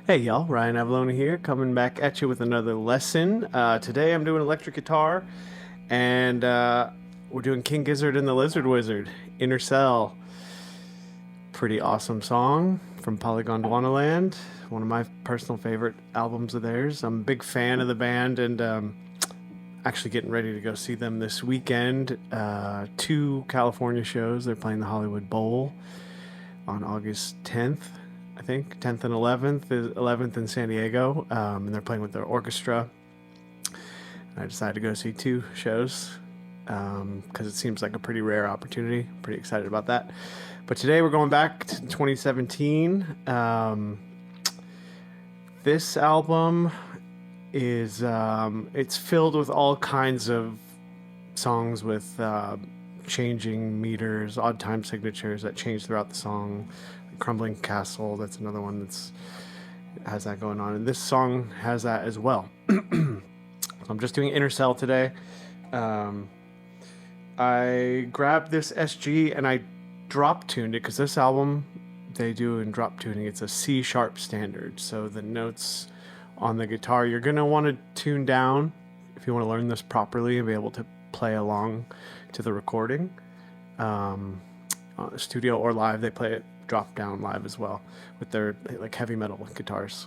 Hey y'all, Ryan Avellone here, coming back at you with another lesson. Today I'm doing electric guitar, and we're doing King Gizzard and the Lizard Wizard, Inner Cell. Pretty awesome song from Polygon Dwanaland, one of my personal favorite albums of theirs. I'm a big fan of the band, and actually getting ready to go see them this weekend. 2 California shows. They're playing the Hollywood Bowl on August 10th. I think 10th and 11th is 11th in San Diego, and they're playing with their orchestra. I decided to go see 2 shows because it seems like a pretty rare opportunity. Pretty excited about that. But today we're going back to 2017. This album is it's filled with all kinds of songs with changing meters, odd time signatures that change throughout the song. Crumbling Castle, that's another one that's has that going on, and this song has that as well. So I'm just doing Inner Cell today. I grabbed this SG and I drop tuned it because this album they do in drop tuning. It's a C sharp standard, so the notes on the guitar you're gonna want to tune down if you want to learn this properly and be able to play along to the recording. Studio or live, they play it drop down live as well with their like heavy metal guitars.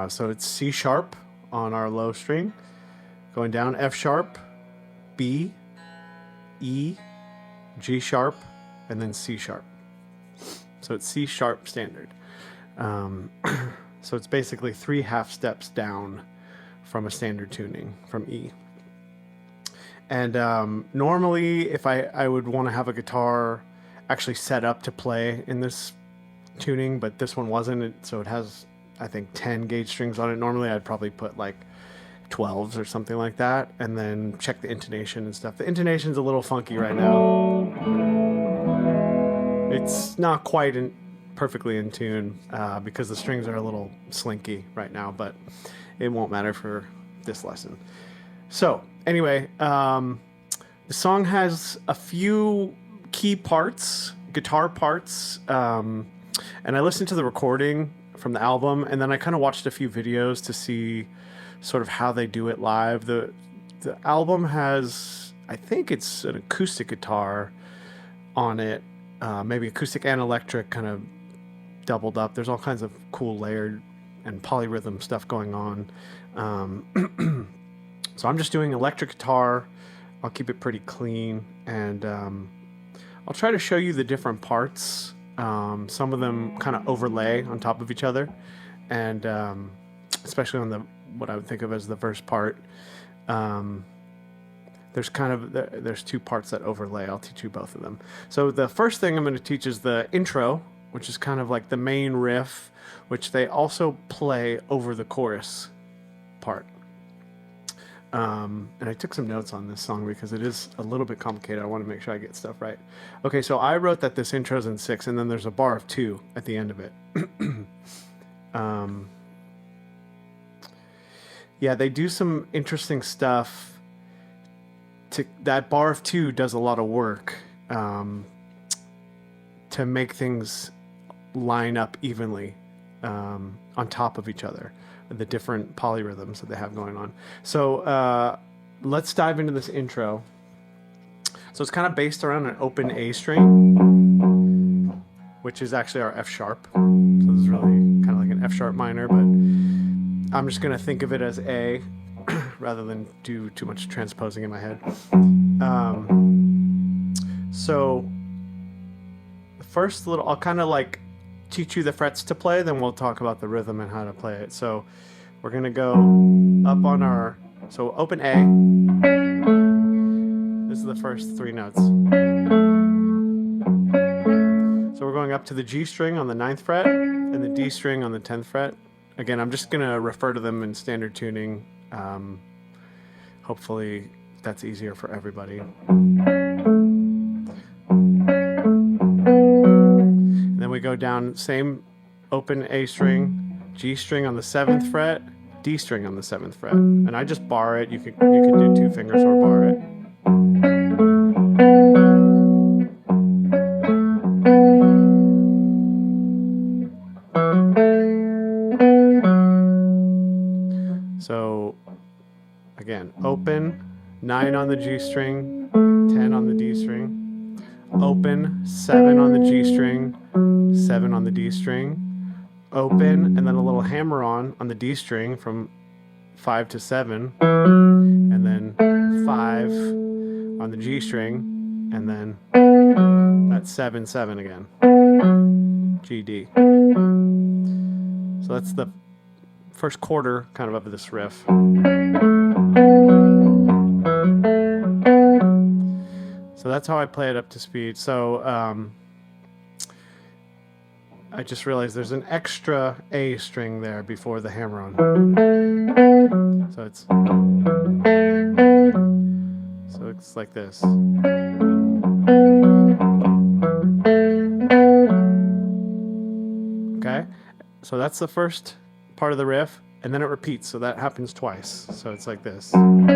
So it's C sharp on our low string, going down F sharp, B, E, G sharp, and then C sharp. So it's C sharp standard. So it's basically 3 half steps down from a standard tuning from E. And normally if I would want to have a guitar actually set up to play in this tuning, but this one wasn't, so it has I think 10 gauge strings on it. Normally I'd probably put like 12s or something like that, and then check the intonation and stuff. The intonation's a little funky right now. It's not quite perfectly in tune because the strings are a little slinky right now, but it won't matter for this lesson. So anyway, the song has a few key parts, guitar parts, and I listened to the recording from the album, and then I kind of watched a few videos to see sort of how they do it live. The album has, I think it's an acoustic guitar on it, maybe acoustic and electric kind of doubled up. There's all kinds of cool layered and polyrhythm stuff going on. So I'm just doing electric guitar. I'll keep it pretty clean, and I'll try to show you the different parts. Some of them kind of overlay on top of each other, and especially on the what I would think of as the verse part. There's 2 parts that overlay. I'll teach you both of them. So the first thing I'm going to teach is the intro, which is kind of like the main riff, which they also play over the chorus part. And I took some notes on this song because it is a little bit complicated. I want to make sure I get stuff right. Okay, so I wrote that this intro's in 6, and then there's a bar of 2 at the end of it. Yeah, they do some interesting stuff. That bar of 2 does a lot of work to make things line up evenly on top of each other, the different polyrhythms that they have going on. So let's dive into this intro. So it's kind of based around an open A string, which is actually our F sharp. So this is really kind of like an F sharp minor, but I'm just going to think of it as A rather than do too much transposing in my head. So the first little, I'll kind of like teach you the frets to play, then we'll talk about the rhythm and how to play it. So we're going to go up on our, so open A. This is the first 3 notes. So we're going up to the G string on the 9th fret and the D string on the 10th fret. Again, I'm just going to refer to them in standard tuning. Hopefully that's easier for everybody. And then we go down, same open A string, G string on the 7th fret, D string on the 7th fret. And I just bar it. You could do 2 fingers or bar it. So again, open, 9 on the G string, 10 on the D string, open, 7 on the G string, 7 on the D string, open, and then a little hammer on the D string from 5 to 7, and then 5 on the G string, and then that's 7, 7 again, G, D. So that's the first quarter kind of this riff. So that's how I play it up to speed. So I just realized there's an extra A string there before the hammer-on. So it's like this. Okay, so that's the first part of the riff, and then it repeats, so that happens twice. So it's like this. And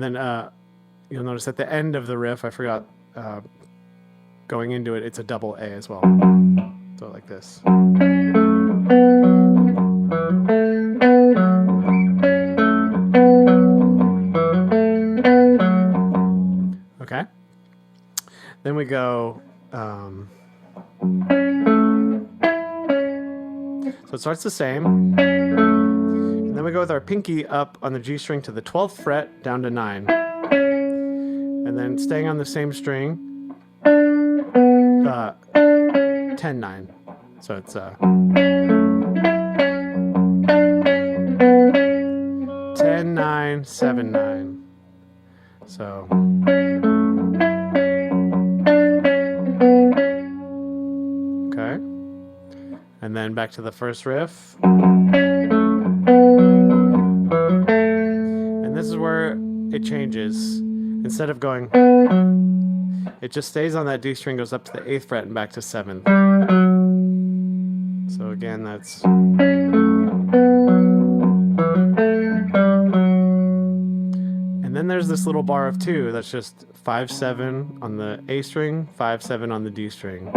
then you'll notice at the end of the riff, I forgot going into it, it's a double A as well. So like this. Okay. Then we go. So it starts the same. And then we go with our pinky up on the G string to the 12th fret down to 9. And then staying on the same string, 10, 9. So it's 10, 9, 7, 9. So okay. And then back to the first riff. And this is where it changes. Instead of going, it just stays on that D string, goes up to the 8th fret and back to 7th. So again, that's. And then there's this little bar of 2 that's just 5, 7 on the A string, 5, 7 on the D string.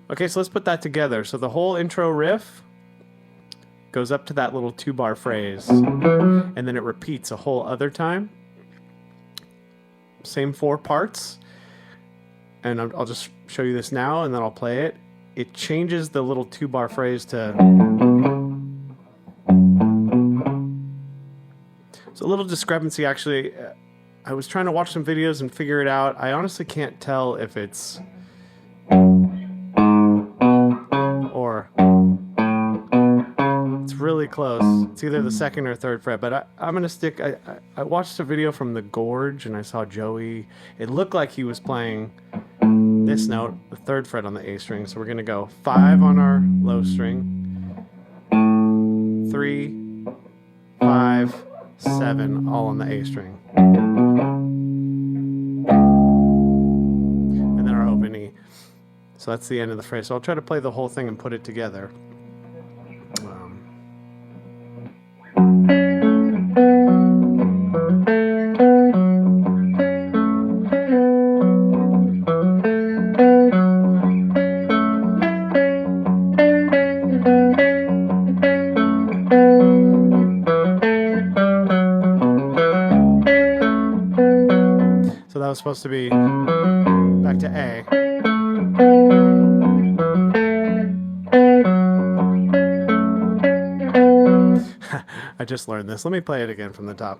Okay, so let's put that together. So the whole intro riff goes up to that little 2-bar phrase, and then it repeats a whole other time. Same 4 parts, and I'll just show you this now, and then I'll play it. It changes the little 2-bar phrase to. It's a little discrepancy, actually. I was trying to watch some videos and figure it out. I honestly can't tell if it's or it's really close. It's either the 2nd or 3rd fret, but I'm gonna stick. I watched a video from The Gorge, and I saw Joey. It looked like he was playing this note, the 3rd fret on the A string. So we're gonna go 5 on our low string, 3, 5, 7, all on the A string, and then our open E. So that's the end of the phrase. So I'll try to play the whole thing and put it together. So that was supposed to be back to A. I just learned this. Let me play it again from the top.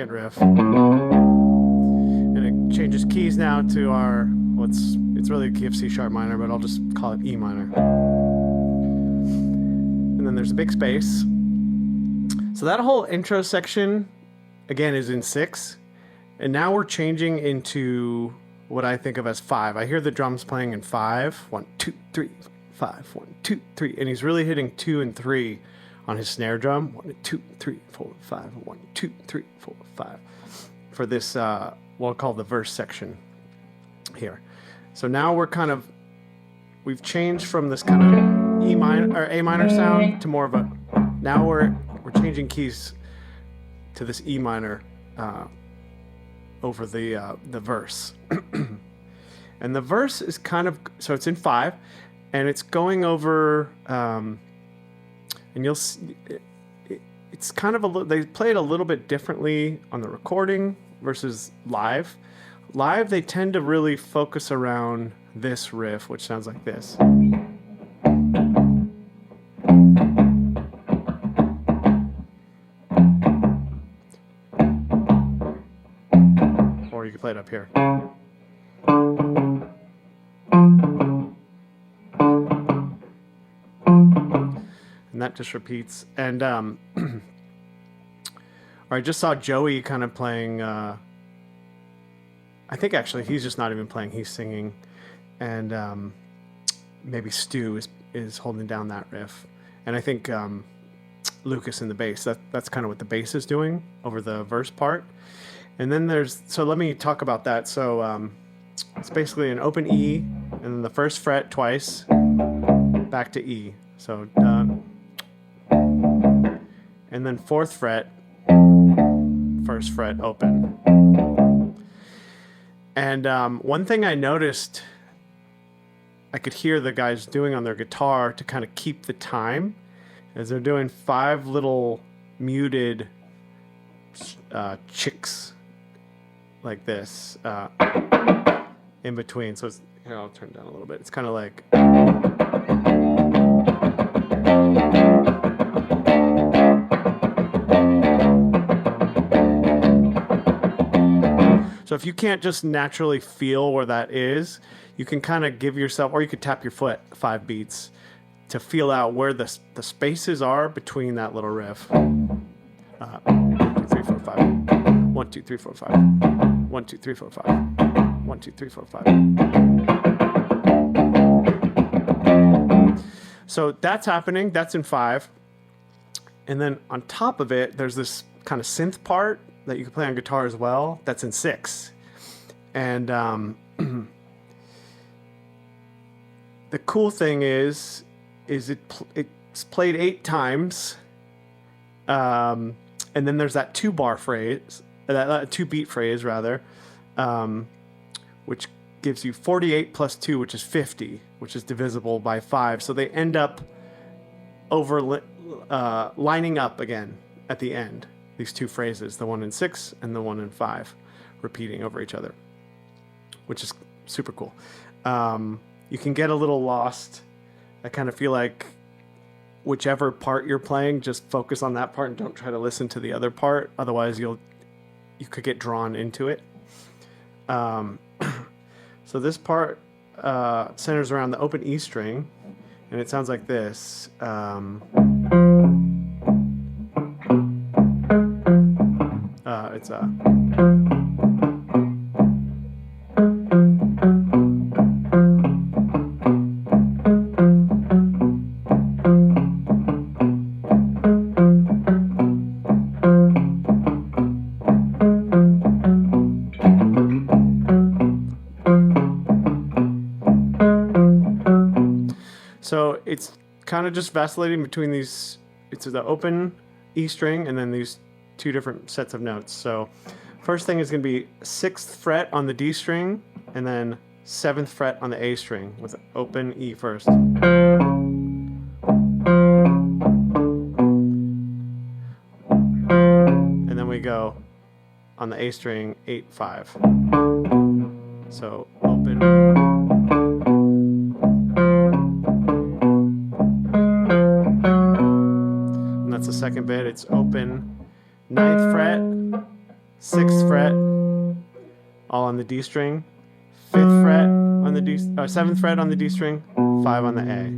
Riff, and it changes keys now to our it's really a key of C sharp minor, but I'll just call it E minor. and then there's a big space. So that whole intro section, again, is in 6. And now we're changing into what I think of as 5. I hear the drums playing in 5. 1, 2, 3, 5. 1, 2, 3. And he's really hitting 2 and 3 on his snare drum. 1, 2, 3, 4, 5. 1, 2, 3, 4, 5. For this, what I'll call the verse section here. So now we've changed from this kind of E minor or A minor sound to more of a, now we're changing keys to this E minor over the verse. And the verse is kind of, so it's in 5, and it's going over, and you'll see, it's kind of they play it a little bit differently on the recording versus live. Live, they tend to really focus around this riff, which sounds like this. Or you can play it up here. And that just repeats. And or I just saw Joey kind of playing, I think actually he's just not even playing, he's singing. And maybe Stu is holding down that riff. And I think Lucas in the bass, that's kind of what the bass is doing over the verse part. And then so let me talk about that. So it's basically an open E, and then the first fret twice, back to E. So, and then 4th fret, 1st fret open. And one thing I noticed, I could hear the guys doing on their guitar to kind of keep the time, as they're doing 5 little muted chicks like this in between. So it's, here, I'll turn it down a little bit. It's kind of like, so if you can't just naturally feel where that is, you can kind of give yourself, or you could tap your foot 5 beats to feel out where the spaces are between that little riff. 1, 2, 3, 4, 5. 1, 2, 3, 4, 5. 1, 2, 3, 4, 5. 1, 2, 3, 4, 5. So that's happening. That's in 5. And then on top of it, there's this kind of synth part that you can play on guitar as well. That's in 6. And the cool thing is it's played 8 times. And then there's that 2-bar phrase, that 2-beat phrase rather, which gives you 48 plus 2, which is 50, which is divisible by 5. So they end up lining up again at the end. These 2 phrases, the one in 6 and the one in 5, repeating over each other, which is super cool. You can get a little lost. I kind of feel like whichever part you're playing, just focus on that part and don't try to listen to the other part. Otherwise, you could get drawn into it. So this part centers around the open E string, and it sounds like this. It's so it's kind of just vacillating between these. It's the open E string and then these 2 different sets of notes. So first thing is going to be 6th fret on the D string, and then 7th fret on the A string with open E first. And then we go on the A string 8-5. So open. And that's the second bit. It's open 9th fret, 6th fret, all on the D string, 5th fret on the D, 7th fret on the D string, 5 on the A.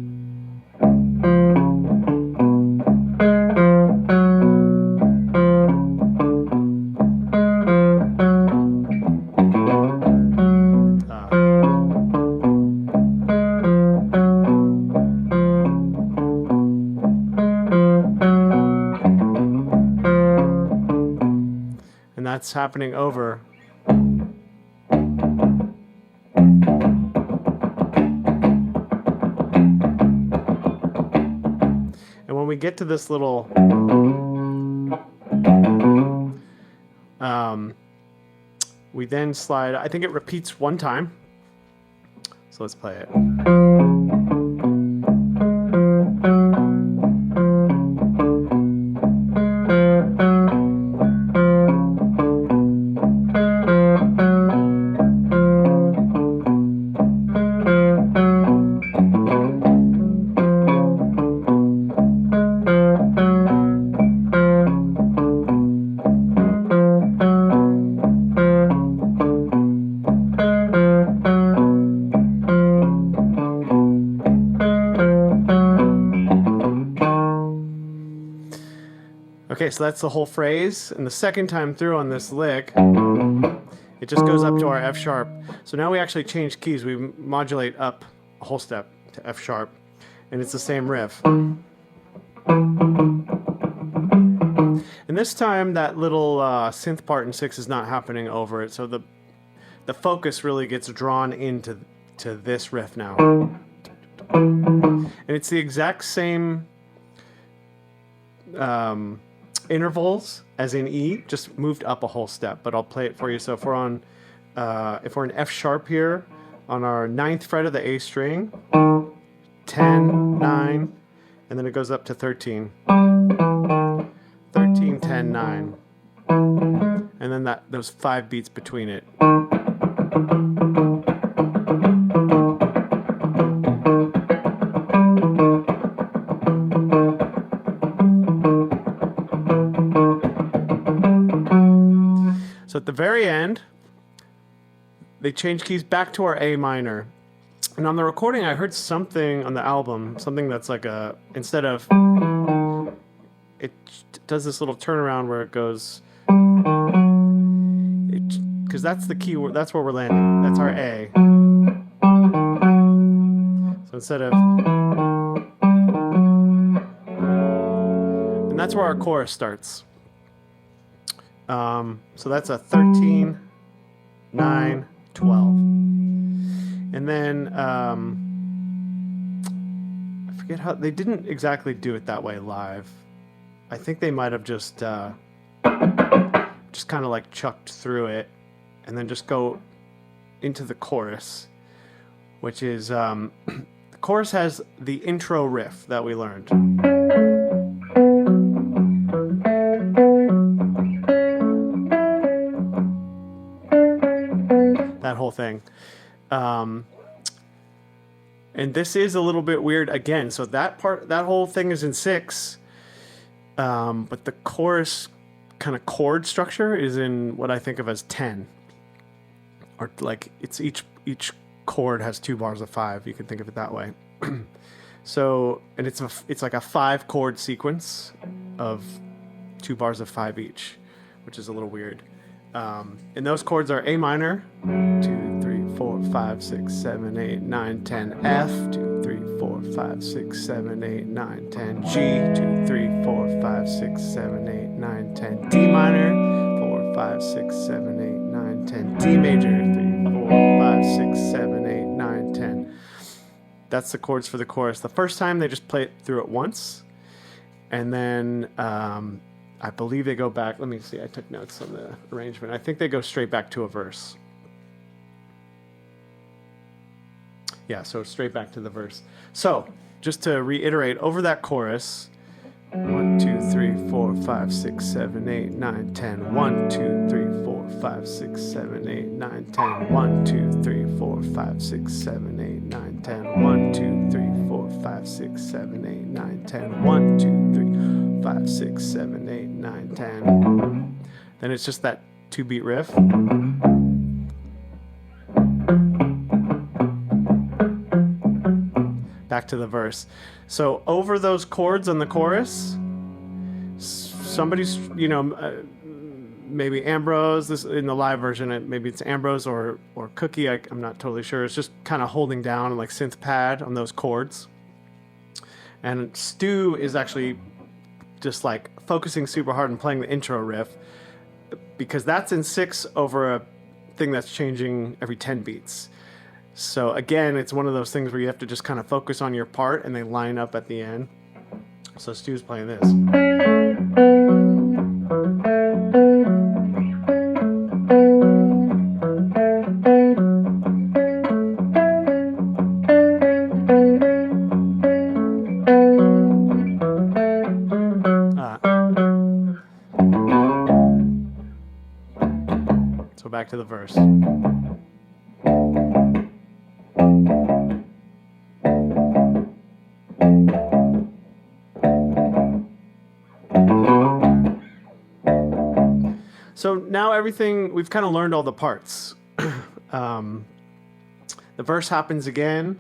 that's happening over. And when we get to this little we then slide, I think it repeats one time. So let's play it. Okay, so that's the whole phrase, and the second time through on this lick, it just goes up to our F sharp. So now we actually change keys. We modulate up a whole step to F sharp, and it's the same riff. And this time, that little synth part in 6 is not happening over it, so the focus really gets drawn into this riff now. And it's the exact same intervals as in E, just moved up a whole step, but I'll play it for you. So if we're on in F sharp here, on our 9th fret of the A string, 10, 9, and then it goes up to 13. 13, 10, 9. And then those 5 beats between it. So at the very end, they change keys back to our A minor. And on the recording, I heard something on the album, something that's like instead of, it does this little turnaround where it goes, because that's the key, that's where we're landing. That's our A. So instead of, and that's where our chorus starts. So that's a 13, 9, 12. And then, I forget how, they didn't exactly do it that way live. I think they might have just kind of like chucked through it and then just go into the chorus, which is, the chorus has the intro riff that we learned. That whole thing. And this is a little bit weird again. So that whole thing is in 6, but the chorus kind of chord structure is in what I think of as 10. Or like it's each chord has 2 bars of 5. You can think of it that way. So, and it's like a 5 chord sequence of 2 bars of 5 each, which is a little weird. And those chords are A minor, 2, 3, 4, 5, 6, 7, 8, 9, 10, F, 2, 3, 4, 5, 6, 7, 8, 9, 10, G, 2, 3, 4, 5, 6, 7, 8, 9, 10, D minor, 4, 5, 6, 7, 8, 9, 10, D major, 3, 4, 5, 6, 7, 8, 9, 10. That's the chords for the chorus. The first time they just play it through it once, and then I believe they go back. Let me see. I took notes on the arrangement. I think they go straight back to a verse. Yeah, so straight back to the verse. So just to reiterate, over that chorus, 1, 2, 3, 4, 5, 6, 7, 8, 9, 10. 1, 2, 3, 4, 5, 6, 7, 8, 9, 10. 1, 2, 3, 4, 5, 6, 7, 8, 9, 10. 1, 2, 3, 4, 5, 6, 7, 8, 9, 10. 1, 2, 3, 5, 6, 7, 8, 9, 10. Then it's just that 2-beat riff. Back to the verse. So over those chords on the chorus, somebody's, maybe Ambrose, this in the live version, maybe it's Ambrose or Cookie, I'm not totally sure. It's just kind of holding down like synth pad on those chords. And Stu is actually just like focusing super hard and playing the intro riff, because that's in 6 over a thing that's changing every 10 beats. So again, it's one of those things where you have to just kind of focus on your part and they line up at the end. So Stu's playing this. So back to the verse. So now everything, we've kind of learned all the parts. The verse happens again,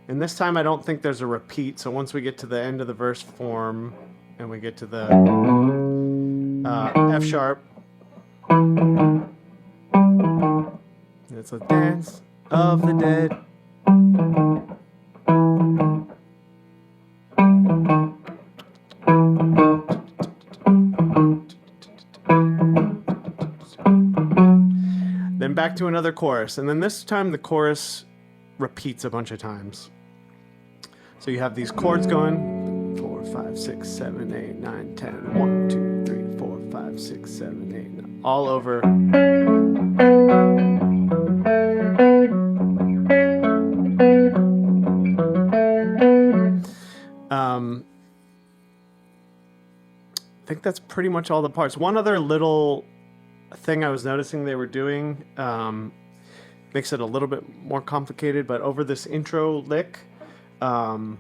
and this time I don't think there's a repeat. So once we get to the end of the verse form and we get to the F sharp, it's a dance of the dead. Then back to another chorus, and then this time the chorus repeats a bunch of times. So you have these chords going 4, 5, 6, 7, 8, 9, 10, 1, 2, 3, 4, 5, 6, 7, 8, 9, all over. I think that's pretty much all the parts. One other little thing I was noticing they were doing makes it a little bit more complicated, but over this intro lick, you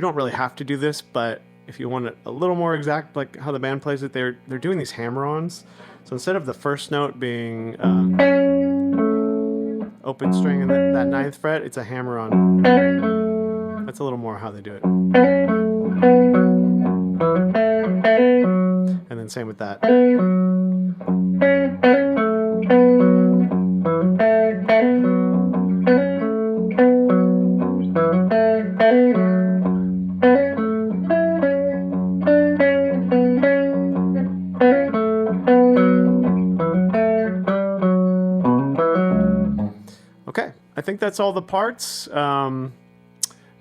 don't really have to do this, but if you want it a little more exact, like how the band plays it, they're doing these hammer-ons. So instead of the first note being open string and that 9th fret, it's a hammer-on. That's a little more how they do it. And then same with that. Okay, I think that's all the parts.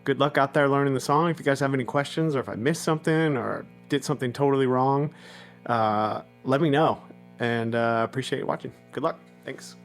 Good luck out there learning the song. If you guys have any questions, or if I missed something or did something totally wrong, let me know. And appreciate you watching. Good luck. Thanks.